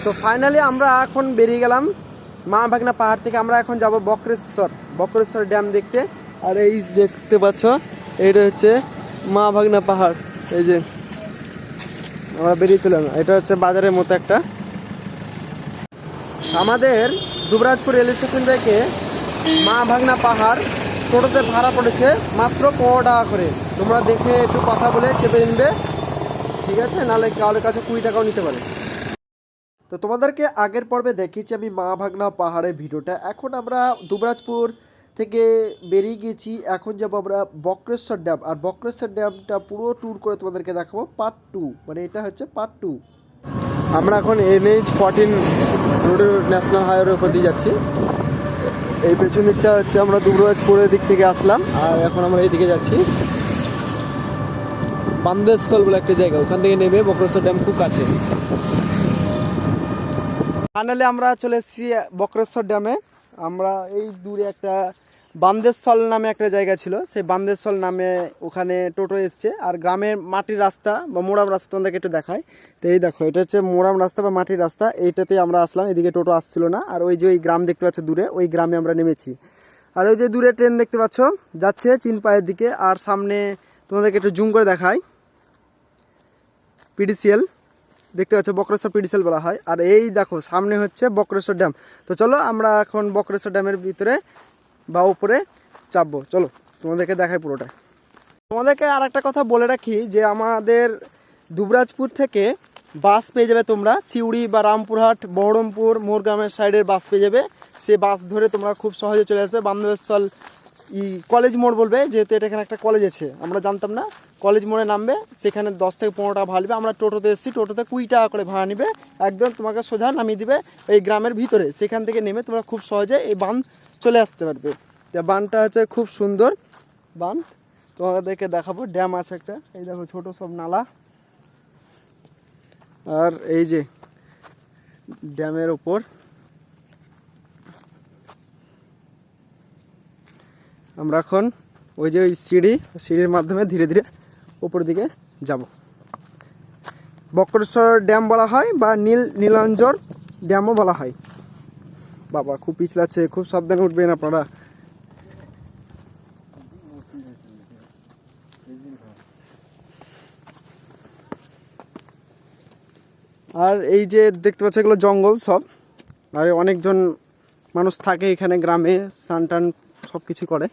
তো ফাইনালি আমরা এখন বেরিয়ে গেলাম মা ভাগনা পাহাড় থেকে। আমরা এখন যাব বক্রেশ্বর ড্যাম দেখতে। আর এই দেখতে পাচ্ছ এইটা হচ্ছে মা ভাগনা পাহাড়। এই যে আমরা বেরিয়েছিলাম, এটা হচ্ছে বাজারের মতো একটা। আমাদের দুবরাজপুর রেল স্টেশন থেকে মা ভাগনা পাহাড় টোটোতে ভাড়া পড়েছে মাত্র 15 টাকা করে। তোমরা দেখে একটু কথা বলে চেপে নিবে, ঠিক আছে? নাহলে কারোর কাছে 20 টাকাও নিতে পারে। তো তোমাদেরকে আগের পর্বে দেখিয়েছি আমি মা ভাগনা পাহাড়ের ভিডিওটা। এখন আমরা দুবরাজপুর থেকে বেরিয়ে গেছি, এখন যাবো আমরা বক্রেশ্বর ড্যাম। আর বক্রেশ্বর ড্যামটা পুরো ট্যুর করে তোমাদেরকে দেখাবো পার্ট 2, মানে এটা হচ্ছে পার্ট 2। আমরা এখন NH-14 রোডের ন্যাশনাল হাইওয়ের উপর দিয়ে যাচ্ছি। এই পেছন দিকটা হচ্ছে আমরা দুবরাজপুরের দিক থেকে আসলাম, আর এখন আমরা এইদিকে যাচ্ছি বান্দেশ্বর বলে একটা জায়গা, ওখান থেকে নেমে বক্রেশ্বর ড্যাম খুব কাছে। ফাইনালি আমরা চলে এসেছি বক্রেশ্বর ড্যামে। আমরা এই দূরে একটা বান্দেশ্বর নামে একটা জায়গা ছিল, সেই বান্দেশ্বর নামে ওখানে টোটো এসছে। আর গ্রামের মাটির রাস্তা বা মোরাম রাস্তা তোমাদেরকে একটু দেখায়। তো এই দেখো, এটা হচ্ছে মোরাম রাস্তা বা মাটির রাস্তা, এইটাতে আমরা আসলাম। এদিকে টোটো আসছিল না। আর ওই যে ওই গ্রাম দেখতে পাচ্ছ দূরে, ওই গ্রামে আমরা নেমেছি। আর ওই যে দূরে ট্রেন দেখতে পাচ্ছ যাচ্ছে চিনপায়ের দিকে। আর সামনে তোমাদেরকে একটু জুম করে দেখায় PDCL দেখতে পাচ্ছ, বক্রেশ্বর PDCL বলা হয়। আর এই দেখো সামনে হচ্ছে বক্রেশ্বর ড্যাম। তো চলো আমরা এখন বক্রেশ্বর ড্যামের ভিতরে বা উপরে চাপবো। চলো তোমাদেরকে দেখাই পুরোটা। তোমাদেরকে আর একটা কথা বলে রাখি যে আমাদের দুবরাজপুর থেকে বাস পেয়ে যাবে তোমরা, সিউড়ি বা রামপুরহাট, বহরমপুর, মোরগ্রামের সাইডের বাস পেয়ে যাবে। সে বাস ধরে তোমরা খুব সহজে চলে আসবে বান্দেশ্বর কলেজ মোড় বলবে, যেহেতু এটা এখানে একটা কলেজ আছে, আমরা জানতাম না। কলেজ মোড়ে নামবে, সেখানে 10 থেকে 15 টাকা ভাড়া নেবে। আমরা টোটোতে এসেছি, টোটোতে 20 টাকা করে ভাড়া নেবে, একদম তোমাকে সোজা নামিয়ে দিবে এই গ্রামের ভিতরে। সেখান থেকে নেমে তোমরা খুব সহজে এই বাঁধ চলে আসতে পারবে। তা বাঁধটা হচ্ছে খুব সুন্দর বাঁধ, তোমাদেরকে দেখাবো। ড্যাম আছে একটা, এই দেখো ছোট সব নালা। আর এই যে ড্যামের ওপর আমরা এখন ওই যে ওই সিঁড়ির মাধ্যমে ধীরে ধীরে উপর দিকে যাব। বক্রেশ্বর ড্যাম বলা হয় বা নীলাঞ্জর ড্যামও বলা হয়। বাবা খুব পিছলাচ্ছে, খুব সাবধানে উঠবেন আপনারা। আর এই যে দেখতে পাচ্ছ এগুলো জঙ্গল সব। আর অনেকজন মানুষ থাকে এখানে গ্রামে, স্নান টান সব কিছু করে।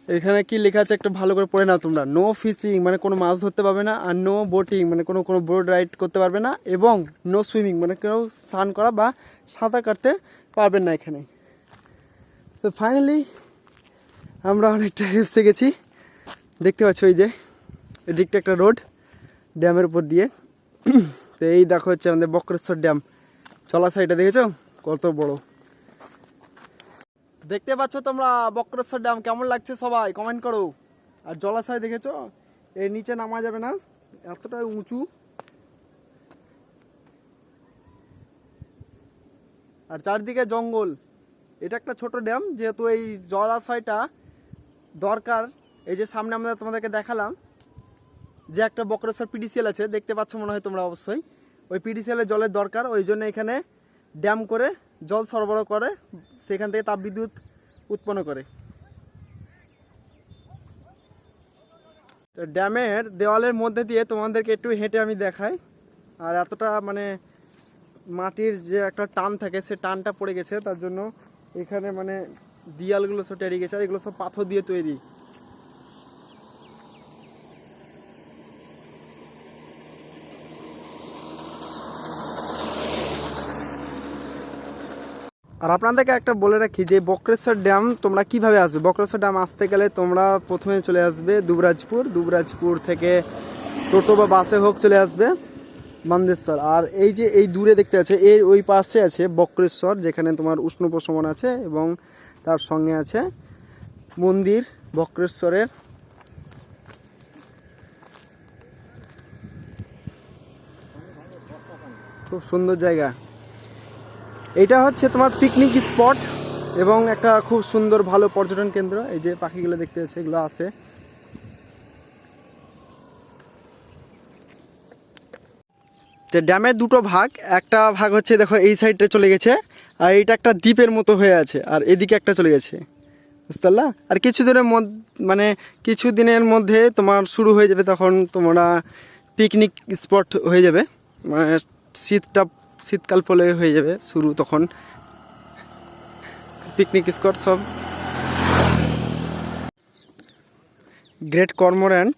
এখানে কি লেখা আছে একটু ভালো করে পড়ে নাও তোমরা। নো ফিশিং মানে কোনো মাছ ধরতে পারবে না, আর নো বোটিং মানে কোনো বোট রাইড করতে পারবে না, এবং নো সুইমিং মানে কেউ স্নান করা বা সাঁতার কাটতে পারবেন না এখানে। তো ফাইনালি আমরা অনেকটা হেসে গেছি। দেখতে পাচ্ছ ওই যে এদিকটা একটা রোড ড্যামের উপর দিয়ে। তো এই দেখো হচ্ছে আমাদের বক্রেশ্বর ড্যাম। জলাশয়টা দেখেছো কত বড়। দেখতে পাচ্ছ তোমরা বক্রেশ্বর ড্যাম, কেমন লাগছে সবাই কমেন্ট করো। আর জলাশয় দেখেছো, এর নিচে নামা যাবে না, এতটাই উঁচু। আর চারদিকে জঙ্গল। এটা একটা ছোট ড্যাম, যেহেতু এই জলাশয়টা দরকার। এই যে সামনে আমরা তোমাদেরকে দেখালাম যে একটা বক্রেশ্বর PDCL আছে, দেখতে পাচ্ছ মনে হয় তোমরা অবশ্যই। ওই PDCL এর জলের দরকার, ওই জন্য এখানে ড্যাম করে জল সরবরাহ করে, সেখান থেকে তাপবিদ্যুৎ উৎপন্ন করে। তো ড্যামের দেওয়ালের মধ্যে দিয়ে তোমাদেরকে একটু হেঁটে আমি দেখাই। আর এতটা মানে মাটির যে একটা টান থাকে, সে টানটা পড়ে গেছে, তার জন্য এখানে মানে দেয়ালগুলো সব টেরে গেছে। আর এগুলো সব পাথর দিয়ে তৈরি। আর আপনাদেরকে একটা বলে রাখি যে বক্রেশ্বর ড্যাম তোমরা কিভাবে আসবে। বক্রেশ্বর ড্যাম আসতে গেলে তোমরা প্রথমে চলে আসবে দুবরাজপুর থেকে টোটো বা বাসে হোক চলে আসবে বান্দেশ্বর। আর এই যে এই দূরে দেখতে আছে, এর ওই পাশে আছে বক্রেশ্বর, যেখানে তোমার উষ্ণ প্রশমন আছে এবং তার সঙ্গে আছে মন্দির বক্রেশ্বরের। খুব সুন্দর জায়গা। এটা হচ্ছে তোমার পিকনিক স্পট এবং একটা খুব সুন্দর ভালো পর্যটন কেন্দ্র। এই যে পাখিগুলো দেখতে পাচ্ছ, এগুলো আছে। তো ড্যামের দুটো ভাগ, একটা ভাগ হচ্ছে দেখো এই সাইডটা চলে গেছে, আর এইটা একটা দ্বীপের মতো হয়ে আছে, আর এদিকে একটা চলে গেছে, বুঝতে পারলা। আর কিছুদিনের মধ্যে মানে কিছুদিনের মধ্যে তোমার শুরু হয়ে যাবে, তখন তোমরা পিকনিক স্পট হয়ে যাবে, মানে শীতকাল পলে হয়ে যাবে শুরু, তখন পিকনিক স্পট সব। গ্রেট কর্মোর্যান্ট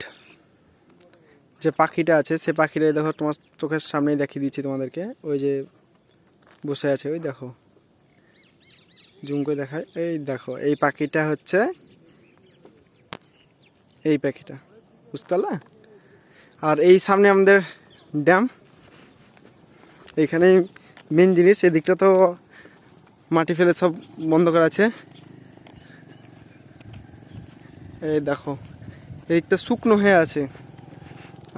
যে পাখিটা আছে, সে পাখিটা দেখো তোমার চোখের সামনেই দেখিয়ে দিচ্ছি তোমাদেরকে, ওই যে বসে আছে, ওই দেখো জুম করে দেখায়, এই দেখো এই পাখিটা হচ্ছে এই পাখিটা, বুঝতে পারলা। আর এই সামনে আমাদের ড্যাম, এইখানে মেন জিনিস, এদিকটা তো মাটি ফেলে সব বন্ধ করা আছে, এই দেখো এদিকটা শুকনো হয়ে আছে,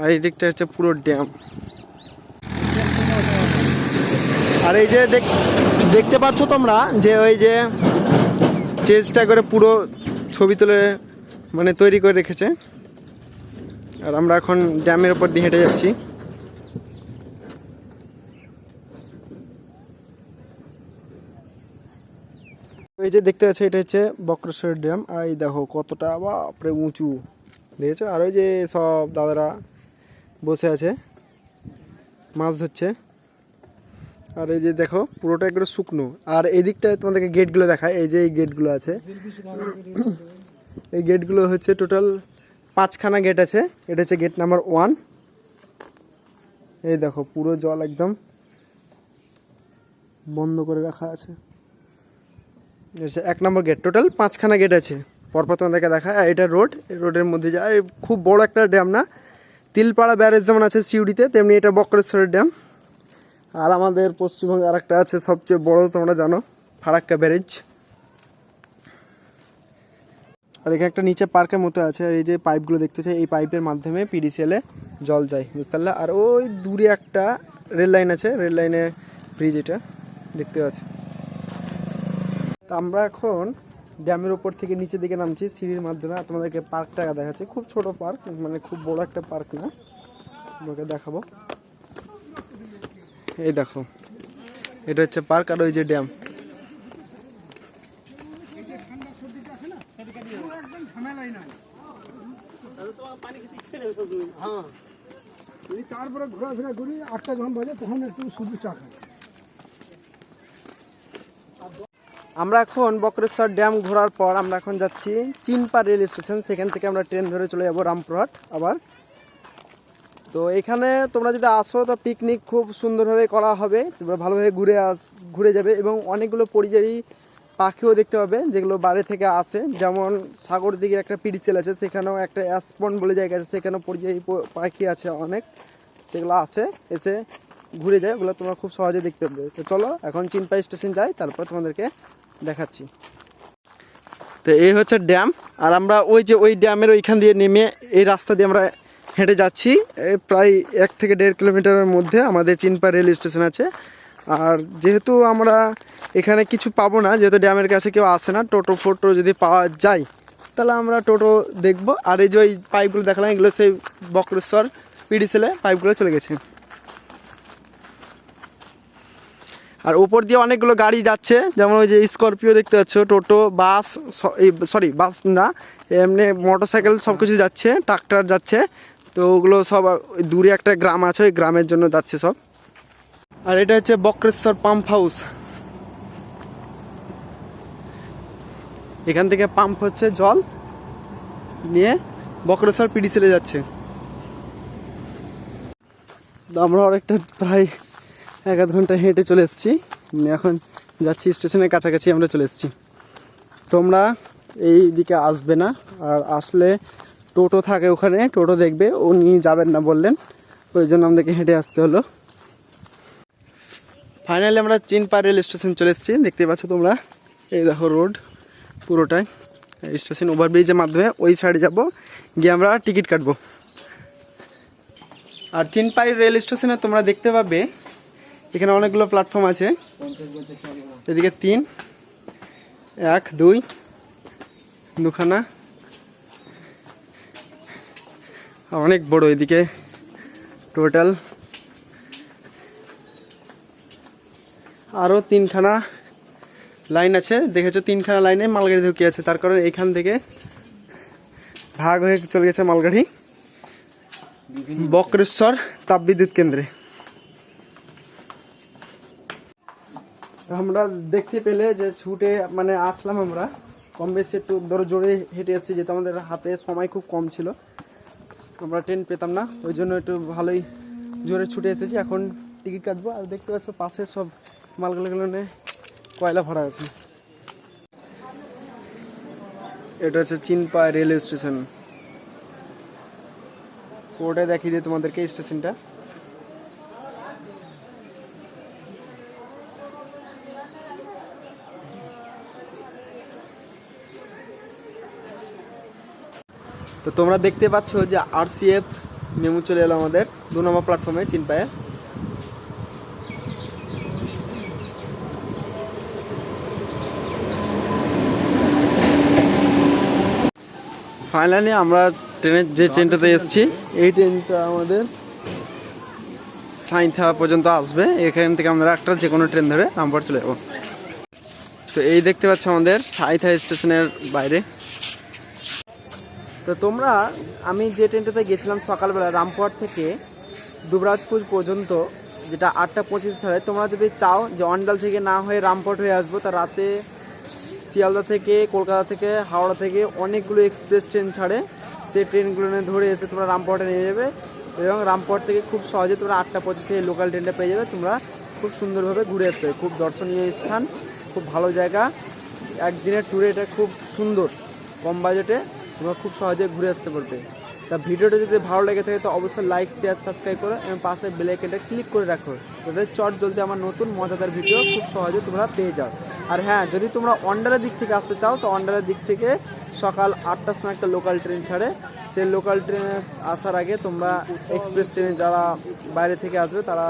আর এই দিকটা হচ্ছে পুরো ড্যাম। আর এই যে দেখতে পাচ্ছ তোমরা যে ওই যে চেষ্টা করে পুরো ছবি তুলে মানে তৈরি করে রেখেছে, আর আমরা এখন ড্যামের উপর দিয়ে হেঁটে যাচ্ছি। এই যে দেখতে পাচ্ছ এটা হচ্ছে বক্রেশ্বর ড্যাম, আর এই দেখো কতটা বাপরে উঁচু, দেখেছো। আর ওই যে সব দাদারা বসে আছে মাছ ধরছে, আর এই যে দেখো পুরোটা একবারে শুকনো। আর এই দিকটায় তোমাদেরকে গেটগুলো দেখায়, এই যে এই গেটগুলো আছে, এই গেটগুলো হচ্ছে টোটাল 5খানা গেট আছে, এটা হচ্ছে গেট নাম্বার 1। এই দেখো পুরো জল একদম বন্ধ করে রাখা আছে, 1 নম্বর গেট। টোটাল 5খানা গেট আছে, পরপর তোমাদেরকে দেখায়। আর এটা রোড, এই রোডের মধ্যে যায়, খুব বড় একটা ড্যাম না, তিলপাড়া ব্যারেজ যেমন আছে সিউড়িতে, তেমনি এটা বক্রেশ্বরের ড্যাম। আর আমাদের পশ্চিমবঙ্গে আরেকটা আছে সবচেয়ে বড়, তোমরা জানো, ফারাক্কা ব্যারেজ। আর এখানে একটা নিচে পার্কের মতো আছে, আর এই যে পাইপগুলো দেখতেছে, এই পাইপের মাধ্যমে পিডিসিএলে জল যায়, বুঝতে পারলে। আর ওই দূরে একটা রেল লাইন আছে, রেল লাইনে ব্রিজ এটা দেখতে পাচ্ছি। তো আমরা এখন ড্যামের উপর থেকে নিচের দিকে নামছি সিঁড়ির মাধ্যমে, আর তোমাদেরকে পার্কটা দেখাচ্ছি। খুব ছোট পার্ক, মানে খুব বড় একটা পার্ক না, তোমাকে দেখাবো। এই দেখো এটা হচ্ছে পার্ক, আর ওই যে ড্যাম। তারপরে ঘোরাফেরা করি, 8টা যখন বাজে তখন একটু শুধু চা খাই। আমরা এখন বক্রেশ্বর ড্যাম ঘোরার পর আমরা এখন যাচ্ছি চিনপা রেল স্টেশন, সেখান থেকে আমরা ট্রেন ধরে চলে যাবো রামপুরহাট আবার। তো এখানে তোমরা যদি আসো তো পিকনিক খুব সুন্দরভাবে করা হবে, তোমরা ভালোভাবে ঘুরে যাবে, এবং অনেকগুলো পরিযায়ী পাখিও দেখতে পাবে যেগুলো বাইরে থেকে আসে, যেমন সাগর দিকের একটা পিডিসিএল আছে, সেখানেও একটা অ্যাসপন বলে জায়গা আছে, সেখানেও পরিযায়ী পাখি আছে অনেক, সেগুলো আসে এসে ঘুরে যায়, ওগুলো তোমরা খুব সহজে দেখতে পাবে। তো চলো এখন চিনপা স্টেশন যাই, তারপর তোমাদেরকে দেখাচ্ছি। তো এই হচ্ছে ড্যাম, আর আমরা ওই যে ওই ড্যামের ওইখান দিয়ে নেমে এই রাস্তা দিয়ে আমরা হেঁটে যাচ্ছি, প্রায় 1 থেকে 1.5 কিলোমিটারের মধ্যে আমাদের চিনপা রেল স্টেশন আছে। আর যেহেতু আমরা এখানে কিছু পাবো না, যেহেতু ড্যামের কাছে কেউ আসে না, টোটো ফোটো যদি পাওয়া যায় তাহলে আমরা টোটো দেখবো। আর এই যে ওই পাইপগুলো দেখালাম, এগুলো সেই বক্রেশ্বর পিডিসিএলে পাইপগুলো চলে গেছে। আর উপর দিয়ে অনেকগুলো গাড়ি যাচ্ছে, যেমন ওই যে স্করপিও দেখতে পাচ্ছ, টোটো, বাস, সরি বাস না, এমনি মোটরসাইকেল সব কিছু যাচ্ছে, ট্রাক্টর যাচ্ছে। তো ওগুলো সব দূরে একটা গ্রাম আছে, ওই গ্রামের জন্য যাচ্ছে সব। আর এটা হচ্ছে বক্রেশ্বর পাম্প হাউস, এখান থেকে পাম্প হচ্ছে জল নিয়ে বক্রেশ্বর পিডিসিএলে যাচ্ছে। আমরা অনেকটা প্রায় 1 ঘন্টা হেঁটে চলে এসেছি, এখন যাচ্ছি স্টেশনের কাছাকাছি, আমরা চলে এসেছি। তোমরা এই দিকে আসবে না, আর আসলে টোটো থাকে ওখানে, টোটো দেখবে, উনি যাবেন না বললেন, ওই জন্য আমাদেরকে হেঁটে আসতে হলো। ফাইনালি আমরা চিনপা রেল স্টেশন চলে এসেছি, দেখতে পাচ্ছ তোমরা, এই দেখো রোড পুরোটাই স্টেশন, ওভারব্রিজের মাধ্যমে ওই সাইডে যাব, গিয়ে আমরা টিকিট কাটবো। আর চিনপাই রেল স্টেশনে তোমরা দেখতে পাবে এখানে অনেকগুলো প্ল্যাটফর্ম আছে, এদিকে 3, 1, 2, 2খানা, অনেক বড়। এদিকে টোটাল আরও 3খানা লাইন আছে, দেখেছো 3খানা লাইনে মালগাড়ি ঢুকে আছে, তার কারণ এইখান থেকে ভাগ হয়ে চলে গেছে মালগাড়ি বক্রেশ্বর তাপবিদ্যুৎ কেন্দ্রে। আমরা দেখতে পেলে যে ছুটে মানে আসলাম, আমরা কম বেশি একটু ধরো জোরে হেঁটে এসেছি, যেহেতু আমাদের হাতে সময় খুব কম ছিল, আমরা ট্রেন পেতাম না, ওই জন্য একটু ভালোই জোরে ছুটে এসেছি। এখন টিকিট কাটবো। আর দেখতে পাচ্ছ পাশে সব মালগুলো কয়লা ভরা আছে। এটা হচ্ছে চিনপাই রেলওয়ে স্টেশন। ওটাই দেখিয়ে দিই তোমাদেরকে স্টেশনটা। তো তোমরা দেখতে পাচ্ছ যে RCF মেমু চলে এলো আমাদের 2 নম্বর প্ল্যাটফর্মে চিনপায়ে। ফাইনালি আমরা ট্রেনের যে ট্রেনটাতে এসেছি, এই ট্রেনটা আমাদের সাঁইথা পর্যন্ত আসবে। এখান থেকে আমরা একটা যে কোনো ট্রেন ধরে রামপুরহাট চলে যাবো। তো এই দেখতে পাচ্ছ আমাদের সাঁইথা স্টেশনের বাইরে। তো তোমরা, আমি যে ট্রেনটাতে গেছিলাম সকালবেলা রামপুরহাট থেকে দুবরাজপুর পর্যন্ত, যেটা 8টা 25 ছাড়ে, তোমরা যদি চাও যে অন্ডাল থেকে না হয়ে রামপুরহাট হয়ে আসবো, তা রাতে শিয়ালদা থেকে, কলকাতা থেকে, হাওড়া থেকে অনেকগুলো এক্সপ্রেস ট্রেন ছাড়ে, সেই ট্রেনগুলো ধরে এসে তোমরা রামপুরহাটে নেমে যাবে এবং রামপুরহাট থেকে খুব সহজে তোমরা 8টা 25 এই লোকাল ট্রেনটা পেয়ে যাবে। তোমরা খুব সুন্দরভাবে ঘুরে আসতে হবে। খুব দর্শনীয় স্থান, খুব ভালো জায়গা, একদিনের ট্যুরে এটা খুব সুন্দর, কম বাজেটে তোমরা খুব সহজে ঘুরে আসতে পারবে। তা ভিডিওটা যদি ভালো লেগে থাকে তো অবশ্যই লাইক, শেয়ার, সাবস্ক্রাইব করো এবং পাশে বেল আইকনটা ক্লিক করে রাখো, যাতে চট জলদি আমার নতুন মজাদার ভিডিও খুব সহজে তোমরা পেয়ে যাও। আর হ্যাঁ, যদি তোমরা অন্ডালের দিক থেকে আসতে চাও তো অন্ডালের দিক থেকে সকাল 8টার সময় একটা লোকাল ট্রেন ছাড়ে, সেই লোকাল ট্রেনে আসার আগে তোমরা এক্সপ্রেস ট্রেনে যারা বাইরে থেকে আসবে তারা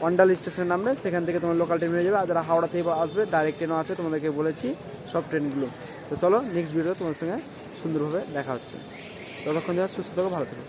অন্ডাল স্টেশনে নামবে, সেখান থেকে তোমার লোকাল ট্রেন হয়ে যাবে। আর যারা হাওড়া থেকে আসবে ডাইরেক্ট ট্রেনও আছে, তোমাদেরকে বলেছি সব ট্রেনগুলো। তো চলো নেক্সট ভিডিও তোমার সঙ্গে সুন্দরভাবে দেখা হচ্ছে। ততক্ষণ যারা সুস্থ থাকো, ভালো থাকো।